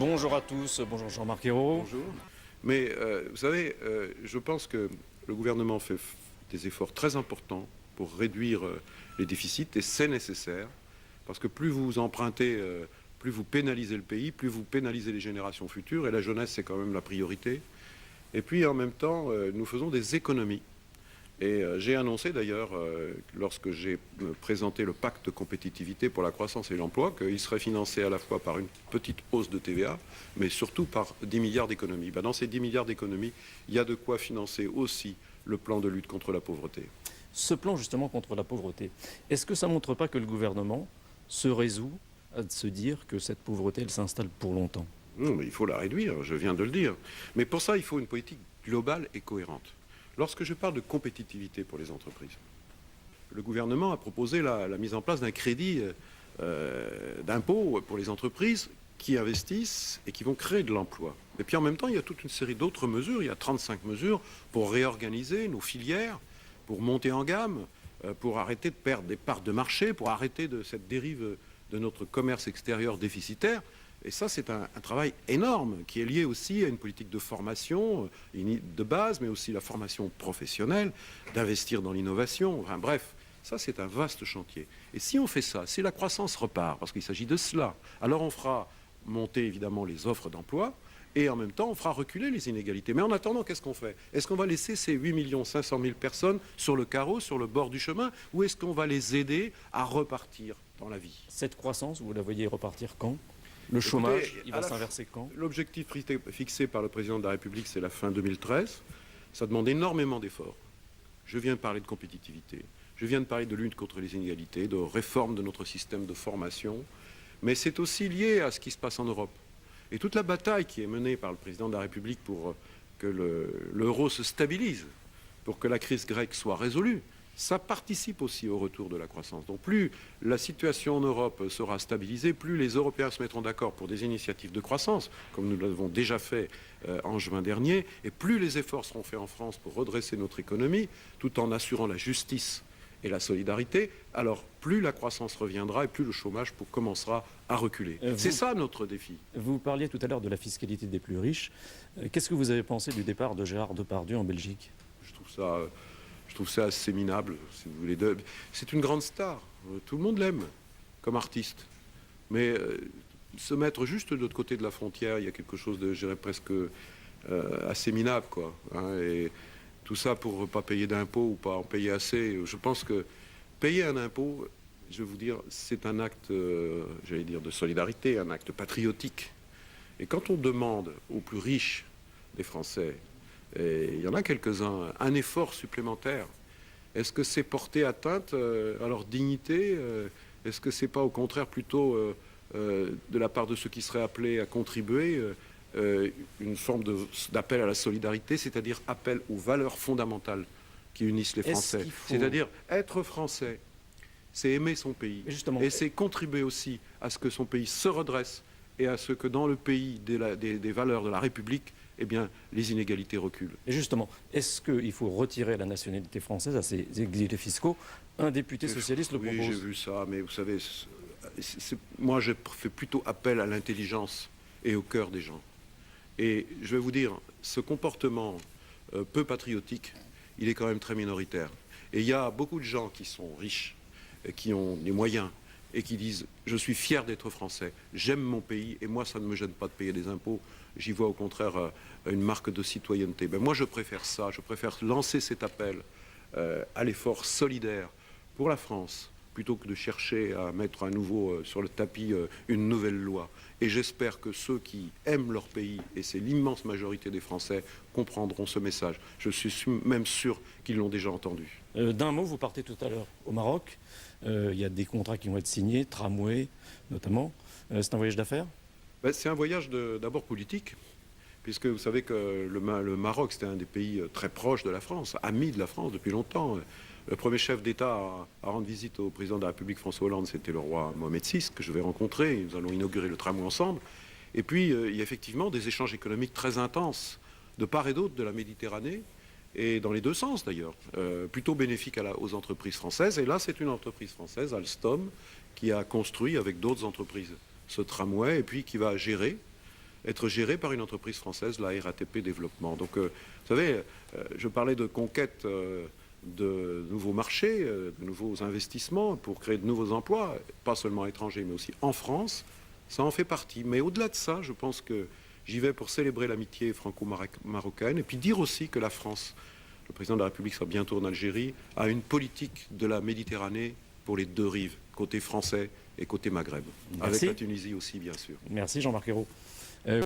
Bonjour à tous, bonjour Jean-Marc Ayrault. Bonjour. Mais vous savez, je pense que le gouvernement fait des efforts très importants pour réduire les déficits et c'est nécessaire parce que plus vous empruntez, plus vous pénalisez le pays, plus vous pénalisez les générations futures et la jeunesse c'est quand même la priorité. Et puis en même temps, nous faisons des économies. Et j'ai annoncé d'ailleurs, lorsque j'ai présenté le pacte de compétitivité pour la croissance et l'emploi, qu'il serait financé à la fois par une petite hausse de TVA, mais surtout par 10 milliards d'économies. Ben, dans ces 10 milliards d'économies, il y a de quoi financer aussi le plan de lutte contre la pauvreté. Ce plan justement contre la pauvreté, est-ce que ça ne montre pas que le gouvernement se résout à se dire que cette pauvreté, elle s'installe pour longtemps? Non, mais il faut la réduire, je viens de le dire. Mais pour ça, il faut une politique globale et cohérente. Lorsque je parle de compétitivité pour les entreprises, le gouvernement a proposé la mise en place d'un crédit d'impôt pour les entreprises qui investissent et qui vont créer de l'emploi. Et puis en même temps, il y a toute une série d'autres mesures. Il y a 35 mesures pour réorganiser nos filières, pour monter en gamme, pour arrêter de perdre des parts de marché, pour arrêter de cette dérive de notre commerce extérieur déficitaire. Et ça, c'est un travail énorme qui est lié aussi à une politique de formation de base, mais aussi la formation professionnelle, d'investir dans l'innovation. Enfin, bref, ça, c'est un vaste chantier. Et si on fait ça, si la croissance repart, parce qu'il s'agit de cela, alors on fera monter évidemment les offres d'emploi et en même temps, on fera reculer les inégalités. Mais en attendant, qu'est-ce qu'on fait? Est-ce qu'on va laisser ces 8 500 000 personnes sur le carreau, sur le bord du chemin, ou est-ce qu'on va les aider à repartir dans la vie? Cette croissance, vous la voyez repartir quand? Le chômage, écoutez, il va s'inverser quand? L'objectif fixé par le président de la République, c'est la fin 2013. Ça demande énormément d'efforts. Je viens de parler de compétitivité. Je viens de parler de lutte contre les inégalités, de réforme de notre système de formation. Mais c'est aussi lié à ce qui se passe en Europe. Et toute la bataille qui est menée par le président de la République pour que l'euro se stabilise, pour que la crise grecque soit résolue, ça participe aussi au retour de la croissance. Donc plus la situation en Europe sera stabilisée, plus les Européens se mettront d'accord pour des initiatives de croissance, comme nous l'avons déjà fait en juin dernier, et plus les efforts seront faits en France pour redresser notre économie, tout en assurant la justice et la solidarité, alors plus la croissance reviendra et plus le chômage commencera à reculer. C'est ça notre défi. Vous parliez tout à l'heure de la fiscalité des plus riches. Qu'est-ce que vous avez pensé du départ de Gérard Depardieu en Belgique? Je trouve ça assez minable, si vous voulez. C'est une grande star. Tout le monde l'aime comme artiste. Mais se mettre juste de l'autre côté de la frontière, il y a quelque chose de, je dirais, presque assez minable, quoi. Hein, et tout ça pour ne pas payer d'impôts ou pas en payer assez. Je pense que payer un impôt, je vais vous dire, c'est un acte, j'allais dire, de solidarité, un acte patriotique. Et quand on demande aux plus riches des Français, et il y en a quelques-uns, un effort supplémentaire. Est-ce que c'est porter atteinte à leur dignité? Est-ce que c'est pas au contraire plutôt de la part de ceux qui seraient appelés à contribuer une forme d'appel à la solidarité, c'est-à-dire appel aux valeurs fondamentales qui unissent les Français? C'est-à-dire être français, c'est aimer son pays. Et c'est contribuer aussi à ce que son pays se redresse et à ce que dans le pays des valeurs de la République, eh bien, les inégalités reculent. Et justement, est-ce qu'il faut retirer la nationalité française à ces exilés fiscaux? Un député socialiste le propose. Oui, j'ai vu ça, mais vous savez, moi je fais plutôt appel à l'intelligence et au cœur des gens. Et je vais vous dire, ce comportement peu patriotique, il est quand même très minoritaire. Et il y a beaucoup de gens qui sont riches, qui ont les moyens, et qui disent « je suis fier d'être français, j'aime mon pays, et moi ça ne me gêne pas de payer des impôts, j'y vois au contraire une marque de citoyenneté ». Ben, moi je préfère ça, je préfère lancer cet appel à l'effort solidaire pour la France, plutôt que de chercher à mettre à nouveau sur le tapis une nouvelle loi. Et j'espère que ceux qui aiment leur pays, et c'est l'immense majorité des Français, comprendront ce message. Je suis même sûr qu'ils l'ont déjà entendu. D'un mot, vous partez tout à l'heure au Maroc. Il y a des contrats qui vont être signés, tramway notamment. C'est un voyage d'affaires? Ben, c'est un voyage d'abord politique, puisque vous savez que le Maroc, c'était un des pays très proches de la France, ami de la France depuis longtemps. Le premier chef d'État à rendre visite au président de la République, François Hollande, c'était le roi Mohamed VI, que je vais rencontrer. Nous allons inaugurer le tramway ensemble. Et puis, il y a effectivement des échanges économiques très intenses de part et d'autre de la Méditerranée, et dans les deux sens d'ailleurs, plutôt bénéfiques aux entreprises françaises. Et là, c'est une entreprise française, Alstom, qui a construit avec d'autres entreprises ce tramway, et puis qui va gérer être géré par une entreprise française, la RATP Développement. Donc, vous savez, je parlais de conquête de nouveaux marchés, de nouveaux investissements pour créer de nouveaux emplois, pas seulement étrangers, mais aussi en France. Ça en fait partie. Mais au-delà de ça, je pense que j'y vais pour célébrer l'amitié franco-marocaine et puis dire aussi que la France, le président de la République sera bientôt en Algérie, a une politique de la Méditerranée pour les deux rives, côté français et côté Maghreb. Merci. Avec la Tunisie aussi, bien sûr. Merci Jean-Marc Ayrault.